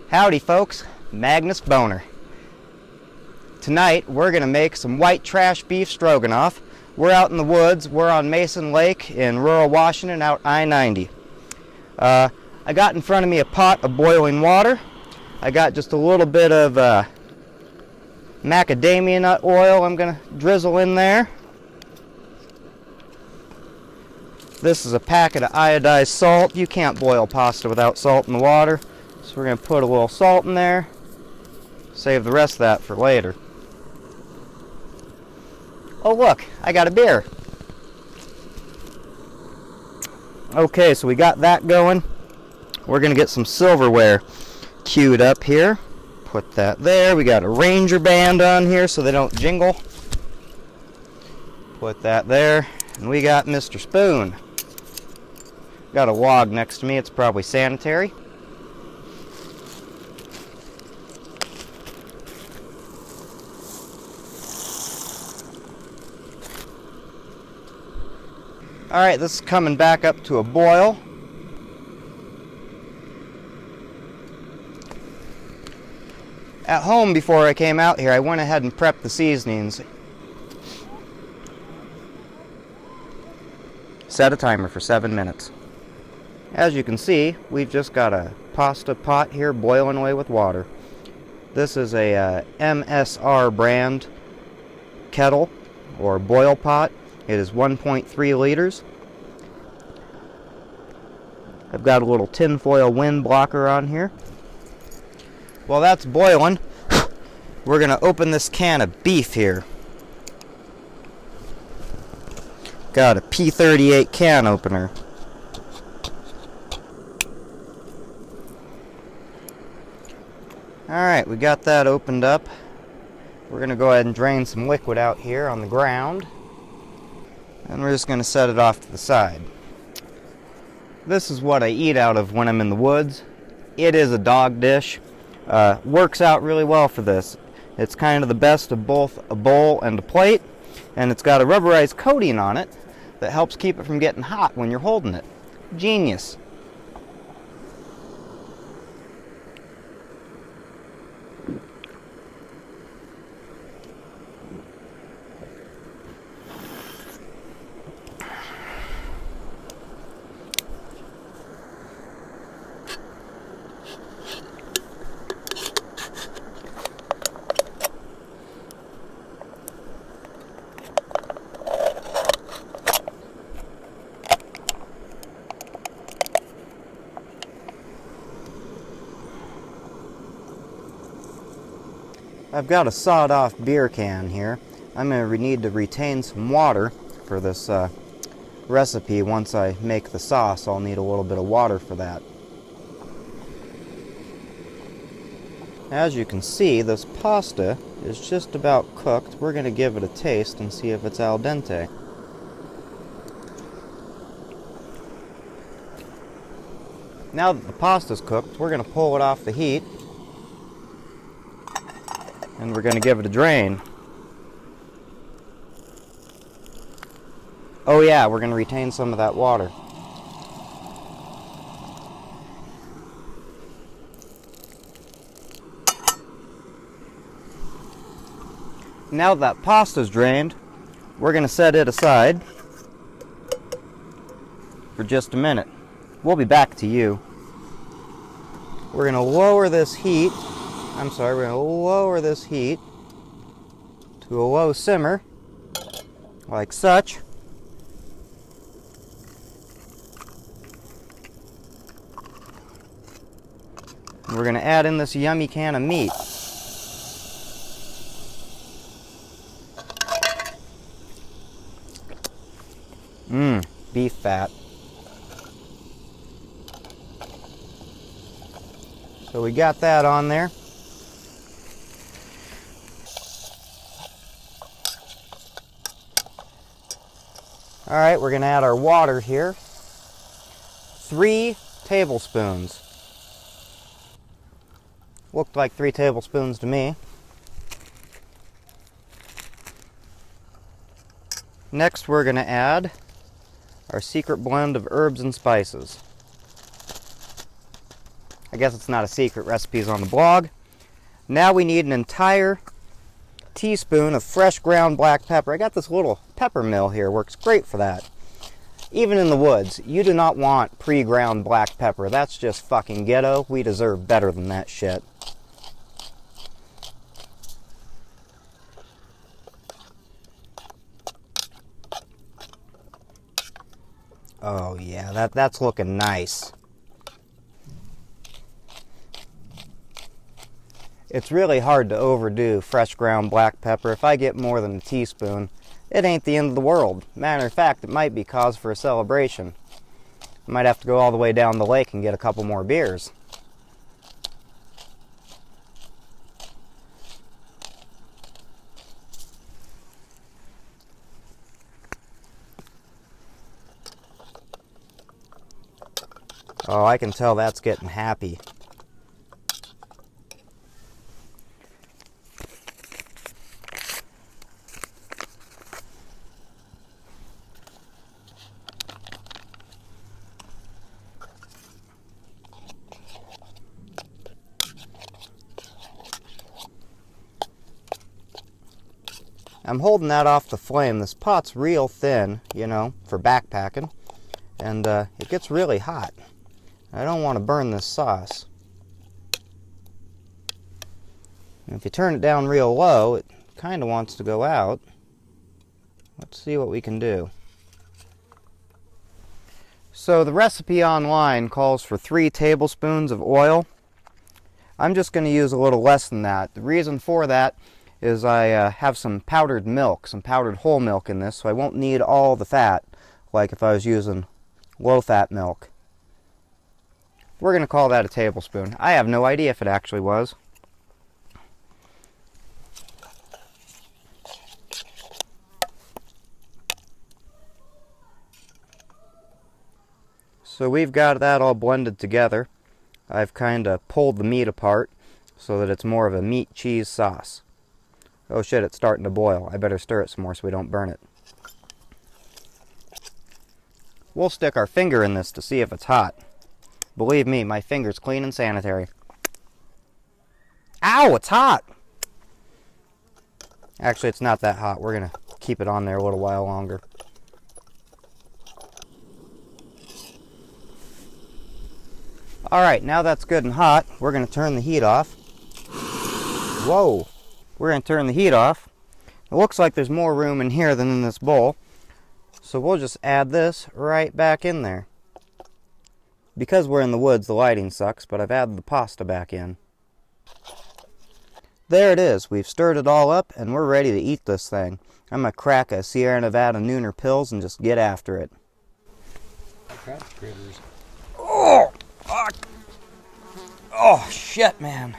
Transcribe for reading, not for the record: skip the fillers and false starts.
Howdy folks, Magnus Boner. Tonight we're going to make some white trash beef stroganoff. We're out in the woods. We're on Mason Lake in rural Washington out I-90. I got in front of me a pot of boiling water. I got just a little bit of macadamia nut oil I'm going to drizzle in there. This is a packet of iodized salt. You can't boil pasta without salt in the water. So we're going to put a little salt in there. Save the rest of that for later. Oh look, I got a beer. Okay, so we got that going. We're going to get some silverware queued up here. Put that there. We got a Ranger band on here so they don't jingle. Put that there. And we got Mr. Spoon. Got a log next to me. It's probably sanitary. Alright, this is coming back up to a boil. At home before I came out here, I went ahead and prepped the seasonings. Set a timer for 7 minutes. As you can see, we've just got a pasta pot here boiling away with water. This is a MSR brand kettle or boil pot. It is 1.3 liters. I've got a little tinfoil wind blocker on here. While that's boiling, we're going to open this can of beef here. Got a P38 can opener. Alright, we got that opened up. We're going to go ahead and drain some liquid out here on the ground. And we're just going to set it off to the side. This is what I eat out of when I'm in the woods. It is a dog dish. Works out really well for this. It's kind of the best of both a bowl and a plate. And it's got a rubberized coating on it that helps keep it from getting hot when you're holding it. Genius. I've got a sawed-off beer can here. I'm going to need to retain some water for this recipe. Once I make the sauce, I'll need a little bit of water for that. As you can see, this pasta is just about cooked. We're going to give it a taste and see if it's al dente. Now that the pasta's cooked, we're going to pull it off the heat. And we're going to give it a drain. Oh yeah, we're going to retain some of that water. Now that pasta's drained, we're going to set it aside for just a minute. We'll be back to you. We're going to lower this heat. We're going to lower this heat to a low simmer, like such. And we're going to add in this yummy can of meat. Beef fat. So we got that on there. Alright, we're going to add our water here. 3 tablespoons. Looked like 3 tablespoons to me. Next we're going to add our secret blend of herbs and spices. I guess it's not a secret, recipes on the blog. Now we need an entire teaspoon of fresh ground black pepper. I got this little pepper mill here, works great for that. Even in the woods, you do not want pre-ground black pepper. That's just fucking ghetto. We deserve better than that shit. Oh yeah, that's looking nice. It's really hard to overdo fresh ground black pepper. If I get more than a teaspoon, it ain't the end of the world. Matter of fact, it might be cause for a celebration. I might have to go all the way down the lake and get a couple more beers. Oh, I can tell that's getting happy. I'm holding that off the flame. This pot's real thin, you know, for backpacking, and it gets really hot. I don't want to burn this sauce. And if you turn it down real low, it kind of wants to go out. Let's see what we can do. So the recipe online calls for 3 tablespoons of oil. I'm just going to use a little less than that. The reason for that is I have some powdered milk, some powdered whole milk in this, so I won't need all the fat like if I was using low-fat milk. We're going to call that a tablespoon. I have no idea if it actually was. So we've got that all blended together. I've kind of pulled the meat apart so that it's more of a meat cheese sauce. Oh shit, it's starting to boil. I better stir it some more so we don't burn it. We'll stick our finger in this to see if it's hot. Believe me, my finger's clean and sanitary. Ow, it's hot! Actually, it's not that hot. We're going to keep it on there a little while longer. Alright, now that's good and hot, we're going to turn the heat off. Whoa! We're going to turn the heat off. It looks like there's more room in here than in this bowl. So we'll just add this right back in there. Because we're in the woods, the lighting sucks, but I've added the pasta back in. There it is. We've stirred it all up, and we're ready to eat this thing. I'm going to crack a Sierra Nevada Nooner Pils and just get after it. Oh! Fuck! Oh, shit, man.